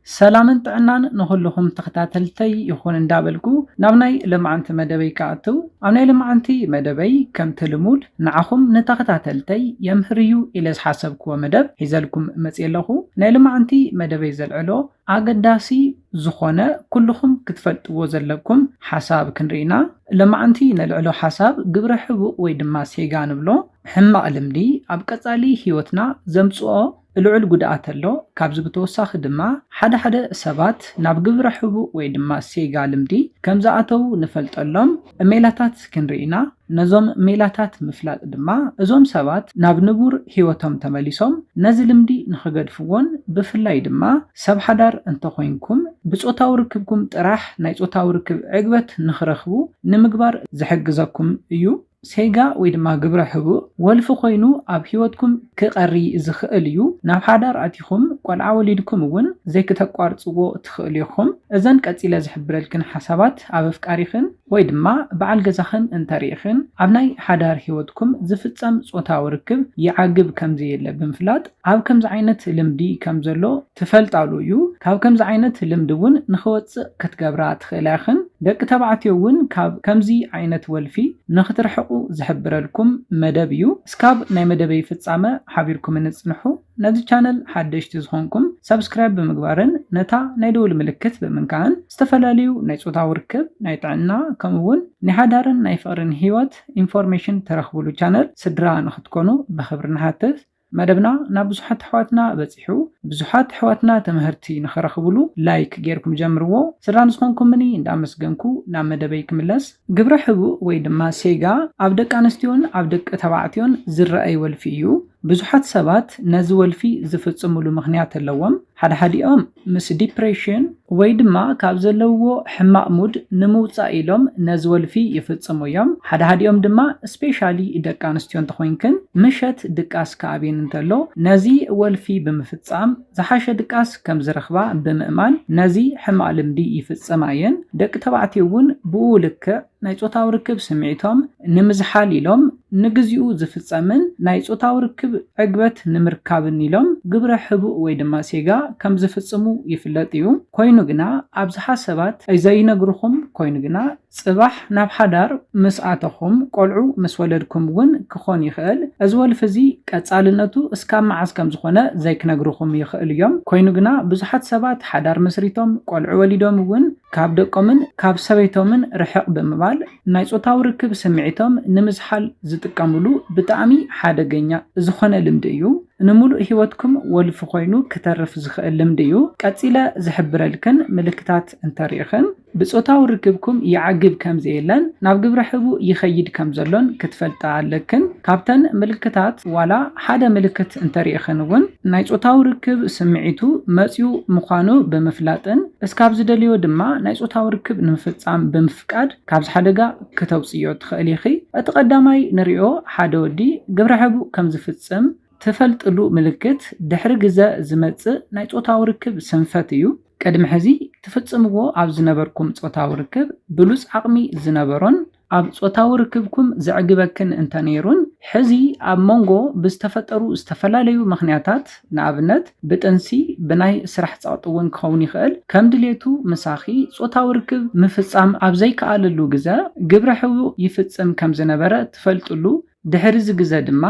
سلامن طعنان نخلهم تختاتلتي يخون اندابلكو نابناي لمعنت مدبي كاتو أبناي لمعنتي مدبي كم تلمود نعخم نتختاتلتي يمهريو إلى حسبكو مدب هزالكم مسئلهو ناي لمعنتي مدبي زلعلو أقداسي زخونة كلهم كتفلتو زلكم حساب كنرينا لمعنتي نلعلو حساب قبر حبو ويدما سيغان بلو حما ألمدي أبقصالي هيوتنا زمصو العل قدعات اللو كابز بتوساخ دما حدا سبات ناب قبر حبو ويدما سيغا لمدي كمزاعتو نفلت اللهم ميلاتات كنرينا نزوم ميلاتات مفلات دما ازوم سبات ناب نبور هيوتهم تماليسوم نزلمدي نخقدفون بفلاي دما سب حدار انتخوينكم بصوتاو ركبكم طراح ناي صوتاو ركب عقبت نخرخبو نمغبار زحجزكم ايو سيغا ويدما قبر حبو والف خوينو اب هيوتكم كقري زخئليو ناب حدار اتيخم قلعا وليدكم ون زي كتقوارصو تخئليخم اذن قصيله زحبرلكن حسابات اب فقاريخن ويدما بعل غزاخن انتريخن ابناي حدار هيوتكم زفصم صوتاو ركب يعقب كمزي يله بمفلاط اب كمز عينت لمدي كمزلو تفلطالو يو كاب كمز عينت لمدون نخوص كتغبرات خلاخن دق تبعتيون كاب كمزي عينت ولفي نخترحقو زحبرلكم مدبيو سكاب ناي مدبي فصامه حبيركم نصنحو نذ channel حدشت زخونكم سبسكرايب بمغبارن نتا ناي دول ملكت بمنكان استفلاليو ناي صوتاو ركب ناي طعنا كمون نحدارن ناي فقرن هيوت انفورميشن ترخبولو channel سدرا نختكونو بخبرنا حاتف مدبنا نابزحات حواتنا بصيحو بزحات حواتنا تمهرتي نخرخبولو لايك غيركم جمرو سران زخونكم مني اندامسغنكو نا مدبيك ملس قبر حبو وي دما سيغا ابدك انستيون ابدك تبعتيون زرأي والفيو بزحات سبات نزولفي زفصمولو مخنيات اللوم حديኦም مس ديبريشن ወይ ድማ ካብ ዘለዎ ሕማቅ ሙድ ንምውፃእ ኢሎም ነዝወልፊ ይፍጽሙ እዮም ሓድሓዲኦም ድማ ስፔሻሊ ደቂ ኣንስትዮ እንተኮይንክን ምሸት ድቃስ ከኣብን እንተሎ ነዚ ወልፊ ብምፍጻም ዝሓሸ ድቃስ ከም ዝረኽባ ብምእማን ነዚ ሕማቅ ልምዲ ይፍጽማ እየን ደቂ ተባዕትዮ እውን ብኡ ልክዕ ናይ ጾታዊ ርክብ ስምዒቶም ንምዝሓል ኢሎም ንግዚኡ ዝፍጸምን ናይ ጾታዊ ርክብ ዕግበት ንምርካብን ኢሎም ግብረ ሕቡእ ወይ ድማ ሴጋ ከም ዝፍጽሙ ይፍለጥ እዩ ኮይኑ ግና ኣብዝሓ ሰባት ዘይነግሩኹም ኮይኑ ግና ጽባሕ ናብ ሓዳር ምስኣተኹም ቆልዑ ምስ ወለድኩም እውን ክኾን ይኽእል እዚ ወልፊ እዚ ቀጻልነቱ እስካብ መዓዝ ከም ዝኾነ ዘይክነግሩኹም ይኽእል እዮም ኮይኑ ግና ብዙሓት ሰባት ሓዳር መስሪቶም ቆልዑ ወሊዶም እውን ካብ ደቆምን ካብ ሰበይቶምን ርሕቕ ብምባል ናይ ጾታዊ ርክብ ስምዒቶም ንምዝሓል ዝጥቀምሉ ብጣዕሚ ሓደገኛ ዝኾነ ልምዲ እዩ نملو هيوتكم ولف خوينو كترف زخئل لمديو قصيله زحبرلكن ملكتات انتريخن بصوتاو ركبكم يعقب كم زيلن ناب قبر حبو يخيد كم زلون كتفلتا لكن كابتن ملكتات ولا حدا ملكت انتريخن ون ناي صوتاو ركب سمعيتو مصيو مخانو بمفلاطن اسكاب زدليو دما ناي صوتاو ركب نمفصام بمفقاد كابز حدغا كتوصيو تخليخي اتقداماي نريو حدا ودي قبر حبو كم زفصم تفلطلو ملكت دحر غزا زمص ناي ጾታው ርክብ ሰንፈት እዩ ቀድም ሕዚ ተፈጽምዎ ኣብ ዝነበርኩም ጾታው ርክብ ብሉጽ ዓቕሚ ዝነበሮን ኣብ ጾታው ርክብኩም ዝዕግበክን እንተነይሩን ሕዚ ኣብ መንጎ ብዝተፈጠሩ ዝተፈላለዩ ምኽንያታት ንኣብነት ብጥንሲ ብናይ ስራሕ ጻውጥውን ክኸውን ይኽእል ከም ድሌቱ መሳኺ ጾታው ርክብ ምፍጻም ኣብ ዘይከኣለሉ ግዜ ግብረ ሕቡእ ይፍጽም ከም ዝነበረ ትፈልጥሉ ድሕሪ ዝግዘ ድማ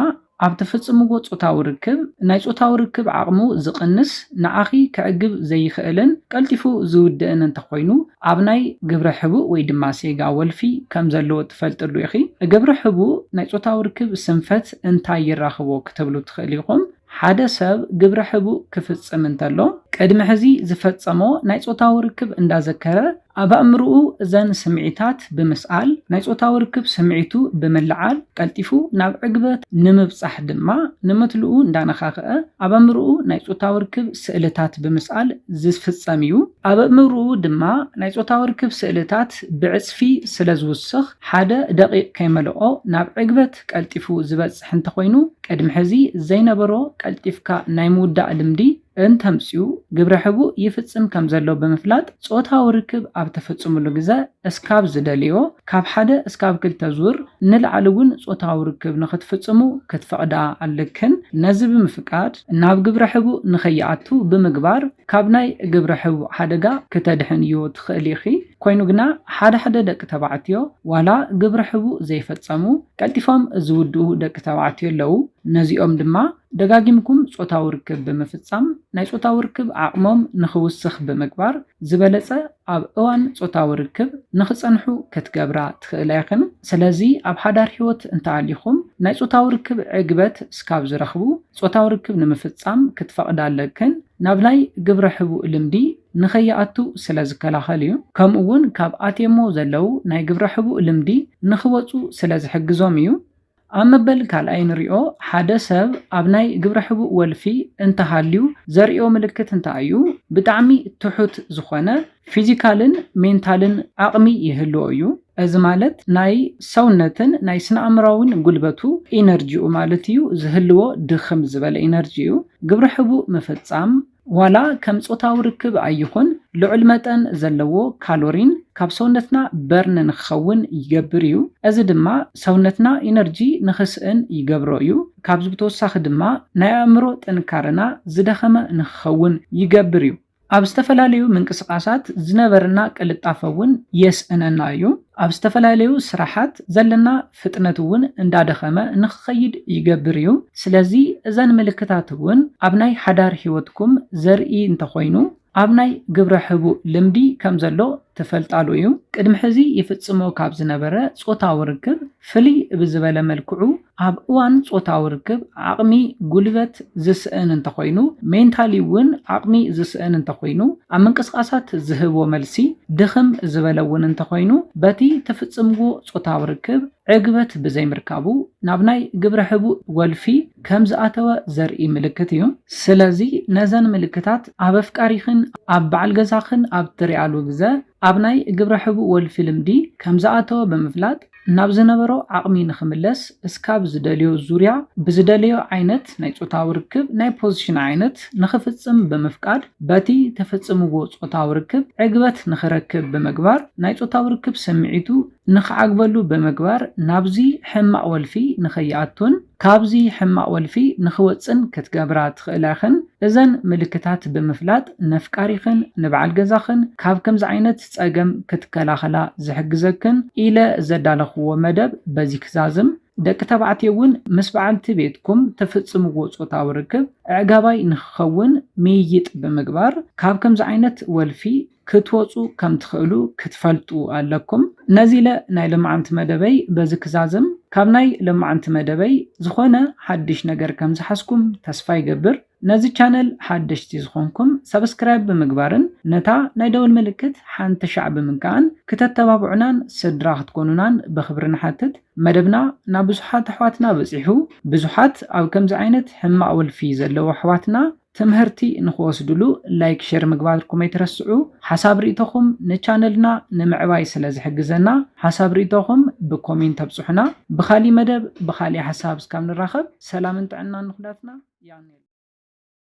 ኣብ ተፈጽምዎ ጾታዊ ርክብ ናይ ጾታዊ ርክብ ዓቕሙ ዝቕንስ ንኣኺ ከዕግብ ዘይኽእልን ቀልጢፉ ዝውድእን እንተኾይኑ ኣብ ናይ ግብረ ሕቡእ ወይ ድማ ሴጋ ወልፊ ከም ዘለዎ ትፈልጥሉ ኢኺ ግብረ ሕቡእ ናይ ጾታዊ ርክብ ስንፈት እንታይ ይራኽቦ ክትብሉ ትኽእል ኢኹም ሓደ ሰብ ግብረ ሕቡእ ክፍጽም እንተሎ ቀድሚ ሕዚ ዝፈጸሞ ናይ ጾታዊ ርክብ እንዳዘከረ ኣብ ኣእምርኡ እዘን ስምዒታት ብምስኣል ናይ ጾታዊ ርክብ ስምዒቱ ብምልዓል ቀልጢፉ ናብ ዕግበት ንምብጻሕ ድማ ንምትልኡ እንዳነኻኸ ኣብ ኣእምርኡ ናይ ጾታዊ ርክብ ስእልታት ብምስኣል ዝፍጸም እዩ ኣብ ኣእምርኡ ድማ ናይ ጾታዊ ርክብ ስእልታት ብዕጽፊ ስለ ዝውስኽ ሓደ ደቂቕ ከይመልኦ ናብ ዕግበት ቀልጢፉ ዝበጽሕ እንተኾይኑ ቀድሚ ሕዚ ዘይነበሮ ቀልጢፍካ ናይ ምውዳእ ልምዲ እንተምጽኡ ግብረ ሕቡእ ይፍጽም ከም ዘሎ ብምፍላጥ ጾታዊ ርክብ ኣብ ተፈጽሙሉ ግዜ እስካብ ዝደልዮ ካብ 1 እስካብ 2 ዙር ንላዕሊ እውን ጾታዊ ርክብ ንኽትፍጽሙ ክትፈቕዳ ኣለክን። ነዚ ብምፍቃድ ናብ ግብረ ሕቡእ ንኸይኣቱ ብምግባር ካብ ናይ ግብረ ሕቡእ ሓደጋ ክተድሕንዮ ትኽእል ኢኺ። ኮይኑ ግና ሓደ ደቂ ተባዕትዮ ዋላ ግብረ ሕቡእ ዘይፈጸሙ ቀልጢፎም ዝውድኡ ደቂ ተባዕትዮ ኣለዉ። ነዚኦም ድማ ደጋጊምኩም ጾታዊ ርክብ ብምፍጻም ናይ ጾታዊ ርክብ ዓቕሞም ንኽውስኽ ብምግባር ዝበለጸ ኣብ እዋን ጾታዊ ርክብ ንኽጸንሑ ክትገብራ ትኽእላ ኢኽን። ስለዚ ኣብ ሓዳር ህይወት እንተሃሊኹም ናይ ጾታዊ ርክብ ዕግበት እስካብ ዝረኽቡ ጾታዊ ርክብ ንምፍጻም ክትፈቕዳ ኣለክን ናብ ናይ ግብረ ሕቡእ ልምዲ ንኸይኣቱ ስለ ዝከላኸል እዩ። ከምኡ እውን ካብ ኣትየሞ ዘለው ናይ ግብረ ሕቡእ ልምዲ ንኽወፁ ስለ ዝሕግዞም እዩ። ኣብ መበል ካልኣይ ንሪኦ ሓደ ሰብ ኣብ ናይ ግብረ ሕቡእ ወልፊ እንተሃልዩ ዘርእዮ ምልክት እንታይ እዩ? ብጣዕሚ ትሑት ዝኾነ ፊዚካልን ሜንታልን ዓቕሚ ይህልዎ እዩ። እዚ ማለት ናይ ሰውነትን ናይ ስነ ኣእምሮውን ጉልበቱ ኢነርጂኡ ማለት እዩ ዝህልዎ ድኽም ዝበለ ኢነርጂ እዩ። ግብረ ሕቡእ ምፍጻም ዋላ ከም ጾታዊ ርክብ ኣይኹን ልዑል መጠን ዘለዎ ካሎሪን ካብ ሰውነትና በርን ንክኸውን ይገብር እዩ። እዚ ድማ ሰውነትና ኢነርጂ ንኽስእን ይገብሮ እዩ። ካብዚ ብተወሳኺ ድማ ናይ ኣእምሮ ጥንካረና ዝደኸመ ንክኸውን ይገብር እዩ። ኣብ ዝተፈላለዩ ምንቅስቃሳት ዝነበረና ቅልጣፈ እውን የስእነና እዩ። ኣብ ዝተፈላለዩ ስራሓት ዘለና ፍጥነት እውን እንዳደኸመ ንክኸይድ ይገብር እዩ። ስለዚ እዘን ምልክታት እውን ኣብ ናይ ሓዳር ህይወትኩም ዘርኢ እንተኾይኑ ኣብ ናይ ግብረ ሕቡእ ልምዲ ከም ዘሎ ተፈልጣሉ እዩ። ቅድሚ ሕዚ ይፍጽሞ ካብ ዝነበረ ጾታዊ ርክብ ፍልይ ብዝበለ መልክዑ ኣብ እዋን ጾታዊ ርክብ ዓቕሚ ጉልበት ዝስእን እንተኾይኑ ሜንታሊ እውን ዓቕሚ ዝስእን እንተኾይኑ ኣብ ምንቅስቃሳት ዝህቦ መልሲ ድኽም ዝበለ እውን እንተኾይኑ በቲ ተፍጽምዎ ጾታዊ ርክብ ዕግበት ብዘይምርካቡ ናብ ናይ ግብረ ሕቡእ ወልፊ ከም ዝኣተወ ዘርኢ ምልክት እዩ። ስለዚ ነዘን ምልክታት ኣብ ኣፍቃሪኽን ኣብ በዓል ገዛኽን ኣብ ትሪኣሉ ግዜ ኣብ ናይ ግብረ ሕቡእ ወልፊ ልምዲ ከም ዝኣተወ ብምፍላጥ ናብ ዝነበሮ ዓቕሚ ንኽምለስ እስካብ ዝደልዮ ዙርያ ብዝደልዮ ዓይነት ናይ ጾታዊ ርክብ ናይ ፖዚሽን ዓይነት ንኽፍጽም ብምፍቃድ በቲ ተፈጽምዎ ጾታዊ ርክብ ዕግበት ንኽረክብ ብምግባር ናይ ጾታዊ ርክብ ስምዒቱ ንኽዓግበሉ ብምግባር ናብዚ ሕማቕ ወልፊ ንኸይኣቱን ካብዚ ሕማቕ ወልፊ ንኽወፅን ክትገብራ ትኽእላ ኢኽን። እዘን ምልክታት ብምፍላጥ ነፍቃሪኽን ንበዓል ገዛኽን ካብ ከምዚ ዓይነት ፀገም ክትከላኸላ ዝሕግዘክን ኢለ ዘዳለኽዎ መደብ በዚ ክዛዝም። ደቂ ተባዕትዮ እውን ምስ በዓልቲ ቤትኩም ተፈጽምዎ ጾታዊ ርክብ ዕጋባይ ንኽኸውን ምይይጥ ብምግባር ካብ ከምዚ ዓይነት ወልፊ ክትወፁ ከም ትኽእሉ ክትፈልጡ ኣለኩም። ነዚለ ናይ ልምዓንቲ መደበይ በዚ ክዛዝም። ካብ ናይ ልምዓንቲ መደበይ ዝኾነ ሓድሽ ነገር ከም ዝሓስኩም ተስፋ ይገብር። ነዚ ቻነል ሓደሽቲ ዝኾንኩም ሰብስክራይብ ብምግባርን ነታ ናይ ደወል ምልክት ሓንቲ ሻዕ ብምንካእን ክተተባብዑናን ስድራ ክትኮኑናን ብኽብሪ ንሓትት። መደብና ናብ ብዙሓት ኣሕዋትና በፂሑ ብዙሓት ኣብ ከምዚ ዓይነት ሕማቕ ወልፊ ዘለዎ ኣሕዋትና ትምህርቲ ንኽወስድሉ ላይክ ሼር ምግባርኩም ኣይትረስዑ። ሓሳብ ርእቶኹም ንቻነልና ንምዕባይ ስለ ዝሕግዘና ሓሳብ ርእቶኹም ብኮሜንት ኣብፅሑና። ብኻሊ መደብ ብኻሊ ሓሳብ እስካብ ንራኸብ ሰላምን ጥዕናን ንኹላትና።